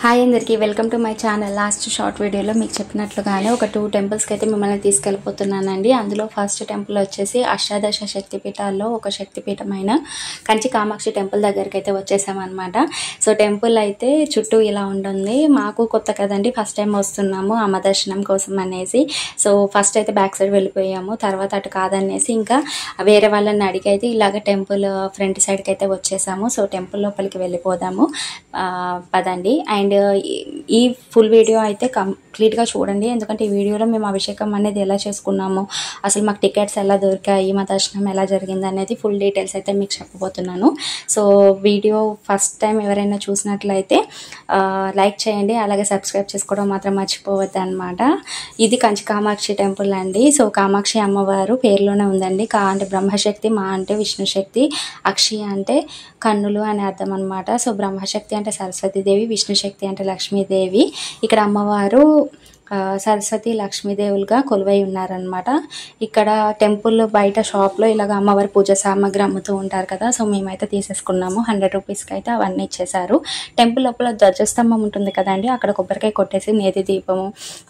Hi అందరికీ welcome to my channel. Last short వీడియోలో మీకు చెప్పినట్లుగానే ఒక 2 టెంపుల్స్కి అయితే మిమ్మల్ని తీసుకెళ్ళిపోతున్నానండి. అందులో ఫస్ట్ టెంపుల్ వచ్చేసి అష్టాదశ శక్తిపీఠాల్లో ఒక శక్తిపీఠమైన కంచి కామాక్షి టెంపుల్ దగ్గరికి అయితే వచ్చేసామన్నమాట. సో టెంపుల్ అయితే చుట్టూ ఇలా ఉంటుంది. మాకు కొత్త కదండి, ఫస్ట్ టైం వస్తున్నాము అమ్మ దర్శనం కోసం అనేసి. సో ఫస్ట్ అయితే బ్యాక్ సైడ్ వెళ్ళిపోయాము, తర్వాత అటు కాదనేసి ఇంకా వేరే వాళ్ళని అడిగి అయితే ఇలాగ టెంపుల్ ఫ్రంట్ సైడ్కి అయితే వచ్చేసాము. సో టెంపుల్ లోపలికి వెళ్ళిపోదాము పదండి. అండ్ ఈ ఫుల్ వీడియో అయితే కంప్లీట్గా చూడండి, ఎందుకంటే ఈ వీడియోలో మేము అభిషేకం అనేది ఎలా చేసుకున్నాము, అసలు మాకు టికెట్స్ ఎలా దొరికాయి, మా దర్శనం ఎలా జరిగింది అనేది ఫుల్ డీటెయిల్స్ అయితే మీకు చెప్పబోతున్నాను. సో వీడియో ఫస్ట్ టైం ఎవరైనా చూసినట్లయితే లైక్ చేయండి, అలాగే సబ్స్క్రైబ్ చేసుకోవడం మాత్రం మర్చిపోవద్దు అనమాట. ఇది కంచి కామాక్షి టెంపుల్ అండి. సో కామాక్షి అమ్మవారు పేరులోనే ఉందండి. కా అంటే బ్రహ్మశక్తి, మా అంటే విష్ణుశక్తి, అక్షి అంటే కన్నులు అని అర్థం అనమాట. సో బ్రహ్మశక్తి అంటే సరస్వతీదేవి, విష్ణుశక్తి అంటే లక్ష్మీదేవి. ఇక్కడ అమ్మవారు సరస్వతి లక్ష్మీదేవులుగా కొలువై ఉన్నారనమాట. ఇక్కడ టెంపుల్ బయట షాప్లో ఇలాగ అమ్మవారి పూజ సామాగ్రి అమ్ముతూ ఉంటారు కదా. సో మేమైతే తీసేసుకున్నాము. 100 రూపీస్కి అయితే అవన్నీ ఇచ్చేసారు. టెంపుల్ లోపల ధ్వజస్తంభం ఉంటుంది కదండి, అక్కడ కొబ్బరికాయ కొట్టేసి నేతి దీపము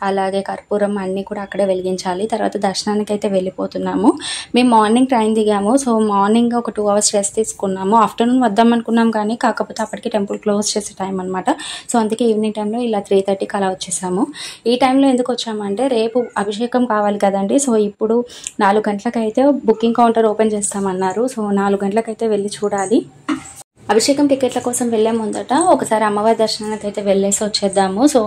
అలాగే కర్పూరం అన్నీ కూడా అక్కడే వెలిగించాలి. తర్వాత దర్శనానికి అయితే వెళ్ళిపోతున్నాము. మేము మార్నింగ్ ట్రైన్ దిగాము. సో మార్నింగ్ ఒక 2 అవర్స్ రెస్ట్ తీసుకున్నాము. ఆఫ్టర్నూన్ వద్దాం అనుకున్నాం కానీ కాకపోతే అప్పటికి టెంపుల్ క్లోజ్ చేసే టైం అనమాట. సో అందుకే ఈవినింగ్ టైంలో ఇలా 3:30కి అలా వచ్చేసాము. ఈ టైంలో ఎందుకు వచ్చామంటే రేపు అభిషేకం కావాలి కదండి. సో ఇప్పుడు 4 గంటలకైతే బుకింగ్ కౌంటర్ ఓపెన్ చేస్తామన్నారు. సో 4 గంటలకైతే వెళ్ళి చూడాలి. అభిషేకం టికెట్ల కోసం వెళ్ళే ముందట ఒకసారి అమ్మవారి దర్శనానికి అయితే వెళ్ళేసి వచ్చేద్దాము. సో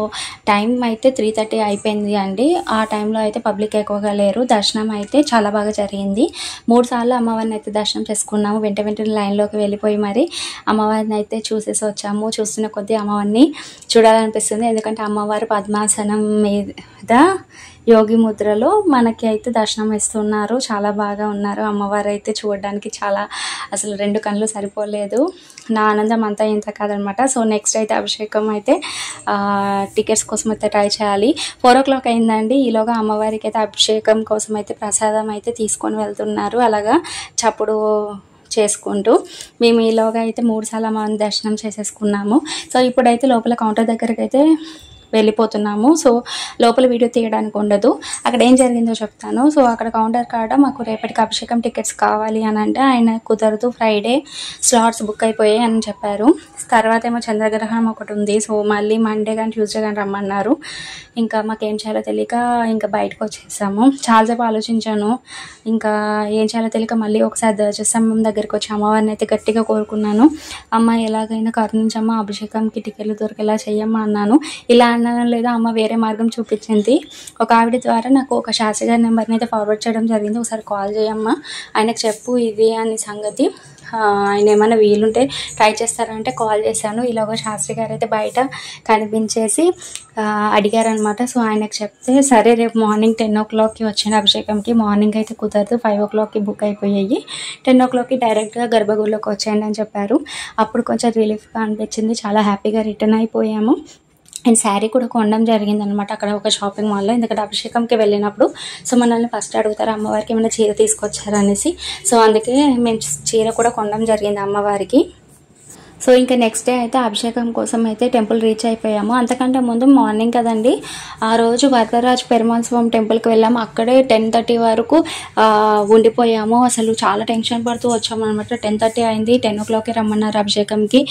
టైం అయితే 3:30 అయిపోయింది అండి. ఆ టైంలో అయితే పబ్లిక్ ఎక్కువగా లేరు. దర్శనం అయితే చాలా బాగా జరిగింది. 3 సార్లు అమ్మవారిని అయితే దర్శనం చేసుకున్నాము. వెంటనే లైన్లోకి వెళ్ళిపోయి మరి అమ్మవారిని అయితే చూసేసి వచ్చాము. చూస్తున్న కొద్దీ అమ్మవారిని చూడాలనిపిస్తుంది, ఎందుకంటే అమ్మవారు పద్మాసనం మీద యోగి ముద్రలో మనకి అయితే దర్శనం ఇస్తున్నారు. చాలా బాగా ఉన్నారు. అమ్మవారు అయితే చూడడానికి చాలా అసలు 2 కళ్ళు సరిపోలేదు. నా ఆనందం అంతా ఇంత కాదనమాట. సో నెక్స్ట్ అయితే అభిషేకం అయితే టికెట్స్ కోసం అయితే ట్రై చేయాలి. 4 o'clock అయిందండి. ఈలోగా అమ్మవారికి అయితే అభిషేకం కోసం అయితే ప్రసాదం అయితే తీసుకొని వెళ్తున్నారు, అలాగా చప్పుడు చేసుకుంటూ. మేము ఈలోగా అయితే 3 సార్లు అమ్మవారిని దర్శనం చేసేసుకున్నాము. సో ఇప్పుడైతే లోపల కౌంటర్ దగ్గరికి అయితే వెళ్ళిపోతున్నాము. సో లోపల వీడియో తీయడానికి ఉండదు. అక్కడ ఏం జరిగిందో చెప్తాను. సో అక్కడ కౌంటర్ కాడ మాకు రేపటికి అభిషేకం టికెట్స్ కావాలి అని అంటే ఆయన కుదరదు, ఫ్రైడే స్లాట్స్ బుక్ అయిపోయాయి అని చెప్పారు. తర్వాత ఏమో చంద్రగ్రహణం ఒకటి ఉంది. సో మళ్ళీ మండే కానీ ట్యూస్డే కానీ రమ్మన్నారు. ఇంకా మాకేం చేయాలో తెలియక ఇంకా బయటకు వచ్చేసాము. చాలాసేపు ఆలోచించాను. ఇంకా ఏం చేయాలో తెలియక మళ్ళీ ఒకసారి ధ్వజస్తంభం దగ్గరికి వచ్చి అమ్మవారిని అయితే గట్టిగా కోరుకున్నాను. అమ్మ ఎలాగైనా కరుణించమ్మ, అభిషేకంకి టికెట్లు దొరికేలా చెయ్యమ్మా అన్నాను. ఇలా అన్నాను లేదా అమ్మ వేరే మార్గం చూపించింది. ఒక ఆవిడ ద్వారా నాకు ఒక శాస్త్రి గారి నెంబర్ని అయితే ఫార్వర్డ్ చేయడం జరిగింది. ఒకసారి కాల్ చేయమ్మా, ఆయనకు చెప్పు ఇది అని సంగతి, ఆయన ఏమైనా వీలుంటే ట్రై చేస్తారంటే కాల్ చేశాను. ఇలాగో శాస్త్రి గారు అయితే బయట కనిపించేసి అడిగారనమాట. సో ఆయనకు చెప్తే సరే రేపు మార్నింగ్ 10 o'clockకి వచ్చిన అభిషేకంకి. మార్నింగ్ అయితే కుదరదు, 5 o'clockకి బుక్ అయిపోయాయి. 10 o'clockకి డైరెక్ట్గా గర్భగుడిలోకి వచ్చేయండి అని చెప్పారు. అప్పుడు కొంచెం రిలీఫ్గా అనిపించింది. చాలా హ్యాపీగా రిటర్న్ అయిపోయాము. అండ్ శారీ కూడా కొనడం జరిగిందనమాట అక్కడ ఒక షాపింగ్ మాల్లో. ఎందుకంటే అభిషేకంకి వెళ్ళినప్పుడు సో మనల్ని ఫస్ట్ అడుగుతారు అమ్మవారికి ఏమైనా చీర తీసుకొచ్చారనేసి. సో అందుకే మేము చీర కూడా కొనడం జరిగింది అమ్మవారికి. సో ఇంకా నెక్స్ట్ డే అయితే అభిషేకం కోసం అయితే టెంపుల్ రీచ్ అయిపోయాము. అంతకంటే ముందు మార్నింగ్ కదండి, ఆ రోజు వరదరాజు పెరుమాళ్ స్వామి టెంపుల్కి వెళ్ళాము. అక్కడే 10:30 వరకు ఉండిపోయాము. అసలు చాలా టెన్షన్ పడుతూ వచ్చాము అనమాట. 10:30 అయింది, 10 o'clockకి రమ్మన్నారు అభిషేకంకి.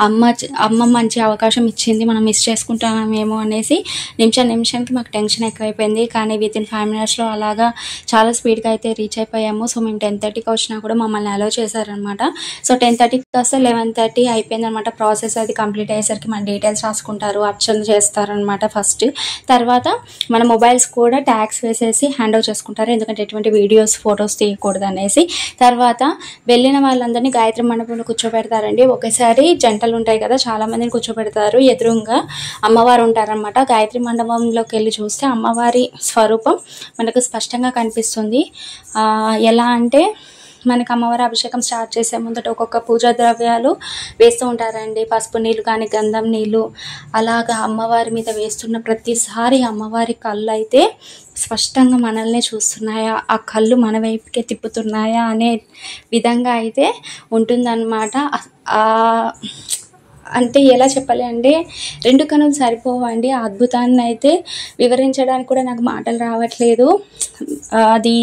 అమ్మ మంచి అవకాశం ఇచ్చింది, మనం మిస్ చేసుకుంటామేమో అనేసి నిమిషానికి మాకు టెన్షన్ ఎక్కువైపోయింది. కానీ వితిన్ 5 minutesలో అలాగా చాలా స్పీడ్గా అయితే రీచ్ అయిపోయాము. సో మేము 10:30కి వచ్చినా కూడా మమ్మల్ని అలౌ చేశారనమాట. సో 10:30కి వస్తే 11:30 అయిపోయిందనమాట. ప్రాసెస్ అది కంప్లీట్ అయ్యేసరికి మన డీటెయిల్స్ రాసుకుంటారు, అర్చన చేస్తారనమాట ఫస్ట్. తర్వాత మన మొబైల్స్ కూడా ట్యాగ్స్ వేసేసి హ్యాండ్ ఓవర్ చేసుకుంటారు, ఎందుకంటే ఎటువంటి వీడియోస్ ఫొటోస్ తీయకూడదు అనేసి. తర్వాత వెళ్ళిన వాళ్ళందరినీ గాయత్రి మండపంలో కూర్చోబెడతారండి. ఒకేసారి జంటలు ఉంటాయి కదా, చాలా మందిని కూర్చోబెడతారు. ఎదురుగా అమ్మవారు ఉంటారనమాట. గాయత్రి మండపంలోకి వెళ్ళి చూస్తే అమ్మవారి స్వరూపం మనకు స్పష్టంగా కనిపిస్తుంది. ఎలా అంటే మనకి అమ్మవారి అభిషేకం స్టార్ట్ చేసే ముందట ఒక్కొక్క పూజా ద్రవ్యాలు వేస్తూ ఉంటారండి. పసుపు నీళ్ళు కానీ గంధం నీళ్ళు అలాగా అమ్మవారి మీద వేస్తున్న ప్రతిసారి అమ్మవారి కళ్ళు అయితే స్పష్టంగా మనల్ని చూస్తున్నాయా, ఆ కళ్ళు మన వైపుకే తిప్పుతున్నాయా అనే విధంగా అయితే ఉంటుందన్నమాట. అంటే ఎలా చెప్పాలి అంటే 2 కనులు సరిపోవండి. ఆ అద్భుతాన్ని అయితే వివరించడానికి కూడా నాకు మాటలు రావట్లేదు. అది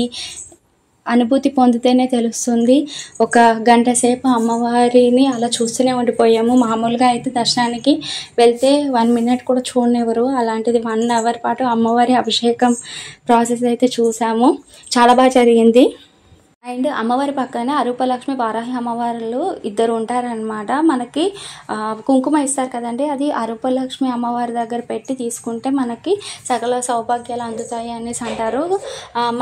అనుభూతి పొందితేనే తెలుస్తుంది. ఒక గంట సేపు అమ్మవారిని అలా చూస్తూనే ఉండిపోయాము. మామూలుగా అయితే దర్శనానికి వెళ్తే 1 మినిట్ కూడా చూడనివ్వరు. అలాంటిది 1 అవర్ పాటు అమ్మవారి అభిషేకం ప్రాసెస్ అయితే చూసాము. చాలా బాగా జరిగింది. అండ్ అమ్మవారి పక్కన అరూపలక్ష్మి వారాహి అమ్మవార్లు ఇద్దరు ఉంటారనమాట. మనకి కుంకుమ ఇస్తారు కదండి, అది అరూపలక్ష్మి అమ్మవారి దగ్గర పెట్టి తీసుకుంటే మనకి సకల సౌభాగ్యాలు అందుతాయి అనేసి అంటారు.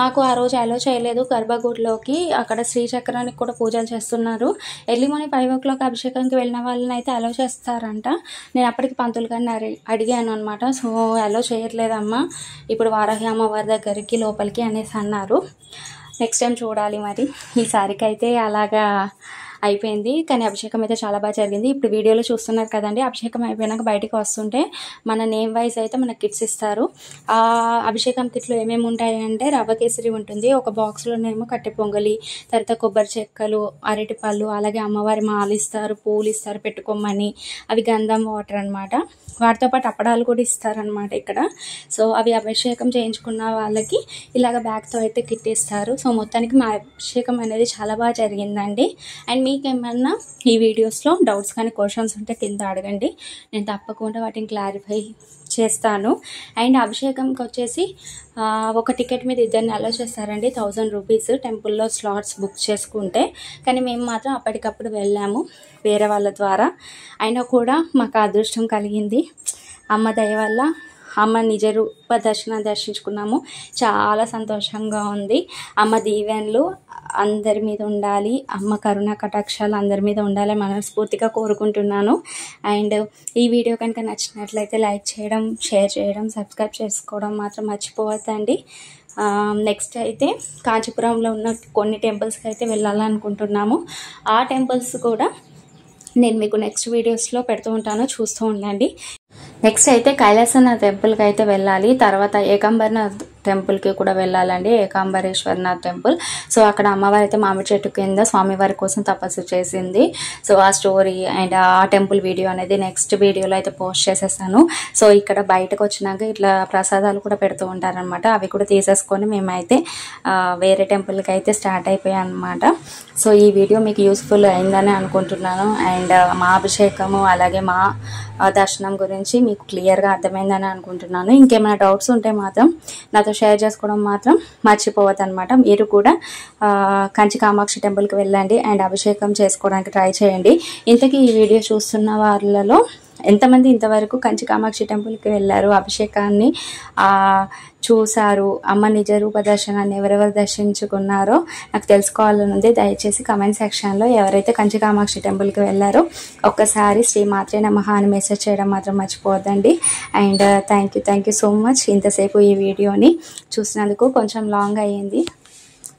మాకు ఆ రోజు అలో చేయలేదు గర్భగుడిలోకి. అక్కడ శ్రీచక్రానికి కూడా పూజలు చేస్తున్నారు. ఎర్లీ మార్నింగ్ 5 o'clock అభిషేకానికి వెళ్ళిన వాళ్ళని అయితే అలో చేస్తారంట. నేను అప్పటికి పంతులు గారిని అడిగాను అనమాట. సో అలో చేయట్లేదమ్మా ఇప్పుడు వారాహి అమ్మవారి దగ్గరికి లోపలికి అనేసి అన్నారు. నెక్స్ట్ టైం చూడాలి మరి. ఈసారికి అయితే అలాగా అయిపోయింది. కానీ అభిషేకం అయితే చాలా బాగా జరిగింది. ఇప్పుడు వీడియోలో చూస్తున్నారు కదండి, అభిషేకం అయిపోయినాక బయటకు వస్తుంటే మన నేమ్ వైజ్ అయితే మనకు కిట్స్ ఇస్తారు. ఆ అభిషేకం కిట్లో ఏమేమి ఉంటాయి అంటే రవ్వ కేసరి ఉంటుంది, ఒక బాక్స్లోనేమో కట్టె పొంగలి, తర్వాత కొబ్బరి చెక్కలు, అరటి పళ్ళు, అలాగే అమ్మవారి మాలు ఇస్తారు, పూలు ఇస్తారు పెట్టుకోమని. అవి గంధం వాటర్ అనమాట. వాటితో పాటు అప్పడాలు కూడా ఇస్తారనమాట ఇక్కడ. సో అవి అభిషేకం చేయించుకున్న వాళ్ళకి ఇలాగ బ్యాగ్తో అయితే కిట్ ఇస్తారు. సో మొత్తానికి మా అభిషేకం అనేది చాలా బాగా జరిగిందండి. అండ్ మీకేమన్నా ఈ వీడియోస్లో డౌట్స్ కానీ క్వశ్చన్స్ ఉంటే కింద అడగండి, నేను తప్పకుండా వాటిని క్లారిఫై చేస్తాను. అండ్ అభిషేకంకి వచ్చేసి ఒక టికెట్ మీద ఇద్దరిని అలో చేస్తారండి, 1000 రూపీస్ టెంపుల్లో స్లాట్స్ బుక్ చేసుకుంటే. కానీ మేము మాత్రం అప్పటికప్పుడు వెళ్ళాము వేరే వాళ్ళ ద్వారా. అయినా కూడా మాకు అదృష్టం కలిగింది. అమ్మ దయ వల్ల అమ్మ నిజ రూప దర్శనాన్ని దర్శించుకున్నాము. చాలా సంతోషంగా ఉంది. అమ్మ దీవెనలు అందరి మీద ఉండాలి, అమ్మ కరుణ కటాక్షాలు అందరి మీద ఉండాలి మనస్ఫూర్తిగా కోరుకుంటున్నాను. అండ్ ఈ వీడియో కనుక నచ్చినట్లయితే లైక్ చేయడం, షేర్ చేయడం, సబ్స్క్రైబ్ చేసుకోవడం మాత్రం మర్చిపోవద్దండి. నెక్స్ట్ అయితే కాంచీపురంలో ఉన్న కొన్ని టెంపుల్స్కి అయితే వెళ్ళాలనుకుంటున్నాము. ఆ టెంపుల్స్ కూడా నేను మీకు నెక్స్ట్ వీడియోస్లో పెడుతూ ఉంటాను, చూస్తూ ఉండండి. నెక్స్ట్ అయితే కైలాసనాథ్ టెంపుల్కి అయితే వెళ్ళాలి. తర్వాత ఏకాంబరనాథ్ టెంపుల్కి కూడా వెళ్ళాలండి, ఏకాంబరేశ్వరనాథ్ టెంపుల్. సో అక్కడ అమ్మవారి అయితే మామిడి చెట్టు కింద స్వామివారి కోసం తపస్సు చేసింది. సో ఆ స్టోరీ అండ్ ఆ టెంపుల్ వీడియో అనేది నెక్స్ట్ వీడియోలో అయితే పోస్ట్ చేసేస్తాను. సో ఇక్కడ బయటకు వచ్చినాక ఇట్లా ప్రసాదాలు కూడా పెడుతూ ఉంటారనమాట. అవి కూడా తీసేసుకొని మేమైతే వేరే టెంపుల్కి అయితే స్టార్ట్ అయిపోయాం అనమాట. సో ఈ వీడియో మీకు యూస్ఫుల్ అయిందని అనుకుంటున్నాను. అండ్ మా అభిషేకము అలాగే మా దర్శనం గురించి మీకు క్లియర్గా అర్థమైందని అనుకుంటున్నాను. ఇంకేమైనా డౌట్స్ ఉంటే మాత్రం నాతో షేర్ చేసుకోవడం మాత్రం మర్చిపోవద్దు అనమాట. మీరు కూడా కంచి కామాక్షి టెంపుల్కి వెళ్ళండి అండ్ అభిషేకం చేసుకోవడానికి ట్రై చేయండి. ఇంతకీ ఈ వీడియో చూస్తున్న వాళ్ళలో ఎంతమంది ఇంతవరకు కంచి కామాక్షి టెంపుల్కి వెళ్ళారు, అభిషేకాన్ని చూశారు, అమ్మ నిజ రూప దర్శనాన్ని ఎవరెవరు దర్శించుకున్నారో నాకు తెలుసుకోవాలని ఉంది. దయచేసి కమెంట్ సెక్షన్లో ఎవరైతే కంచి కామాక్షి టెంపుల్కి వెళ్ళారో ఒక్కసారి శ్రీ మాత్రే నమః అని మెసేజ్ చేయడం మాత్రం మర్చిపోవద్దండి. And thank you so much. ఇంతసేపు ఈ వీడియోని చూసినందుకు. కొంచెం లాంగ్ అయ్యింది,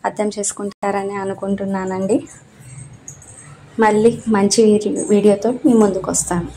అర్థం చేసుకుంటారని అనుకుంటున్నానండి. మళ్ళీ మంచి వీడియోతో మీ ముందుకు వస్తాను.